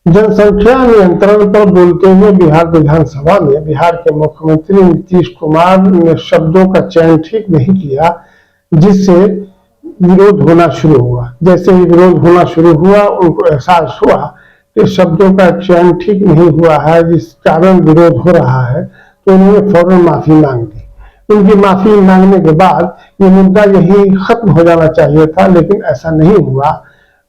जनसंख्या नियंत्रण पर बोलते हुए बिहार विधानसभा में बिहार के मुख्यमंत्री नीतीश कुमार ने शब्दों का चयन ठीक नहीं किया, जिससे विरोध होना शुरू हुआ। जैसे ही विरोध होना शुरू हुआ, उनको एहसास हुआ कि शब्दों का चयन ठीक नहीं हुआ है, जिस कारण विरोध हो रहा है, तो उन्होंने फौरन माफी मांग ली। उनकी माफी मांगने के बाद ये मुद्दा यही खत्म हो जाना चाहिए था, लेकिन ऐसा नहीं हुआ।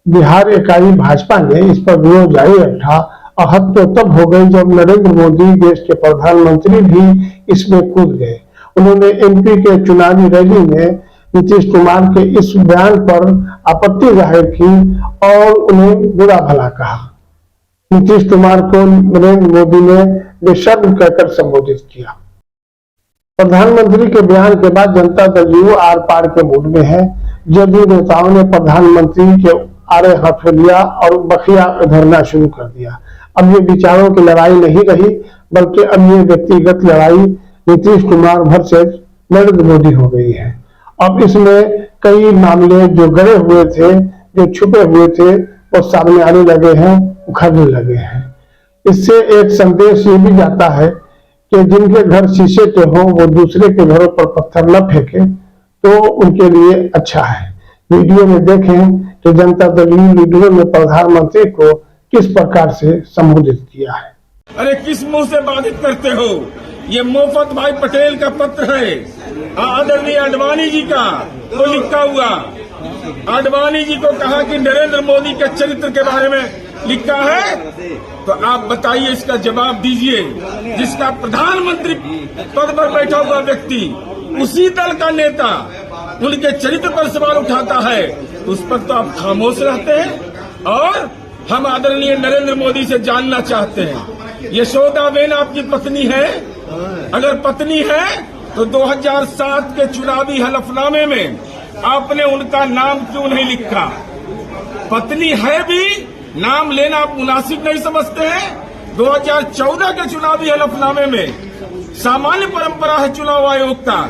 बिहार इकाई भाजपा ने इस पर विरोध जारी रखा और हद तो तब हो गई जब नरेंद्र मोदी, देश के प्रधानमंत्री, भी इसमें कूद गए। उन्होंने एमपी के चुनावी रैली में नीतीश कुमार के इस बयान पर आपत्ति जाहिर की और उन्हें बुरा भला कहा। नीतीश कुमार को नरेंद्र मोदी ने बेशर्म कहकर संबोधित किया। प्रधानमंत्री के बयान के बाद जनता दल यू आर पार के मूड में है। जदयू नेताओं ने प्रधानमंत्री के आड़े हाथ लिया और बखिया धरना शुरू कर दिया। अब ये विचारों की लड़ाई नहीं रही, बल्कि अब ये व्यक्तिगत लड़ाई नीतीश कुमार वर्सेस नरेंद्र मोदी हो गई है। अब इसमें कई मामले जो गड़े हुए थे, जो छुपे हुए थे, वो सामने आने लगे हैं, उखड़ने लगे हैं। इससे एक संदेश ये भी जाता है कि जिनके घर शीशे के हों, वो दूसरे के घरों पर पत्थर न फेंके, तो उनके लिए अच्छा है। वीडियो में देखें कि जनता दल यू लीडरों ने प्रधानमंत्री को किस प्रकार से संबोधित किया है। अरे किस मुंह से बाधित करते हो? ये मोफत भाई पटेल का पत्र है, आदरणीय आडवाणी जी का तो लिखा हुआ। आडवाणी जी को कहा कि नरेंद्र मोदी के चरित्र के बारे में लिखा है, तो आप बताइए, इसका जवाब दीजिए। जिसका प्रधानमंत्री पद पर बैठा हुआ व्यक्ति, उसी दल का नेता उनके चरित्र पर सवाल उठाता है, उस पर तो आप खामोश रहते हैं। और हम आदरणीय नरेंद्र मोदी से जानना चाहते हैं, यशोदाबेन आपकी पत्नी है? अगर पत्नी है तो 2007 के चुनावी हलफनामे में आपने उनका नाम क्यों नहीं लिखा? पत्नी है भी, नाम लेना आप मुनासिब नहीं समझते हैं? 2014 के चुनावी हलफनामे में सामान्य परंपरा है चुनाव आयोग का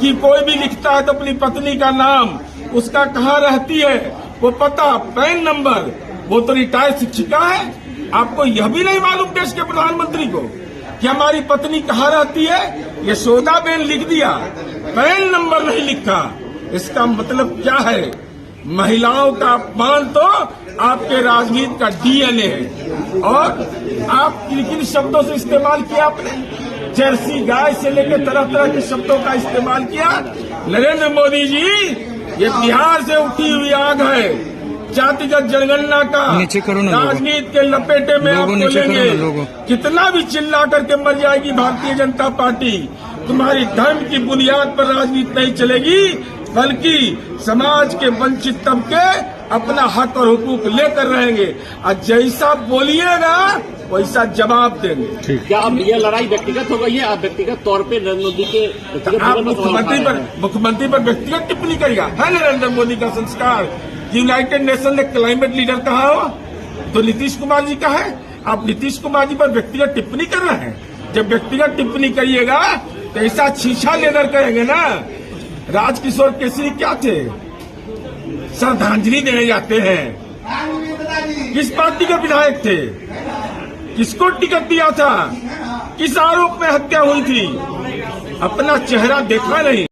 कि कोई भी लिखता है तो अपनी पत्नी का नाम, उसका कहाँ रहती है वो पता, पैन नंबर। वो तो रिटायर्ड शिक्षिका है, आपको यह भी नहीं मालूम देश के प्रधानमंत्री को कि हमारी पत्नी कहाँ रहती है? यशोदाबेन लिख दिया, पैन नंबर नहीं लिखा। इसका मतलब क्या है? महिलाओं का अपमान तो आपके राजनीति का डीएनए है। और आप किन शब्दों से इस्तेमाल किया आपने? जर्सी गाय से लेकर तरह तरह के शब्दों का इस्तेमाल किया। नरेंद्र मोदी जी, ये बिहार से उठी हुई आग है, जातिगत जनगणना का राजनीति के लपेटे में आप बोलेंगे। कितना भी चिल्ला करके मर जाएगी भारतीय जनता पार्टी, तुम्हारी धर्म की बुनियाद पर राजनीति नहीं चलेगी, बल्कि समाज के वंचित तबके अपना हक और हुकूक लेकर रहेंगे। और जैसा बोलिएगा वैसा जवाब देंगे। क्या अब यह लड़ाई व्यक्तिगत हो गई है? आप व्यक्तिगत तौर पे नरेंद्र मोदी के आप मुख्यमंत्री पर व्यक्तिगत टिप्पणी करिएगा? है नरेंद्र मोदी का संस्कार? यूनाइटेड नेशन ने क्लाइमेट लीडर कहा हो तो नीतीश कुमार जी का है। आप नीतीश कुमार जी पर व्यक्तिगत टिप्पणी कर रहे हैं। जब व्यक्तिगत टिप्पणी करिएगा तो ऐसा छीछा लेकर करेंगे ना। राजकिशोर केसरी क्या थे? श्रद्धांजलि देने जाते हैं। किस पार्टी के विधायक थे? किसको टिकट दिया था? किस आरोप में हत्या हुई थी? अपना चेहरा देखा नहीं।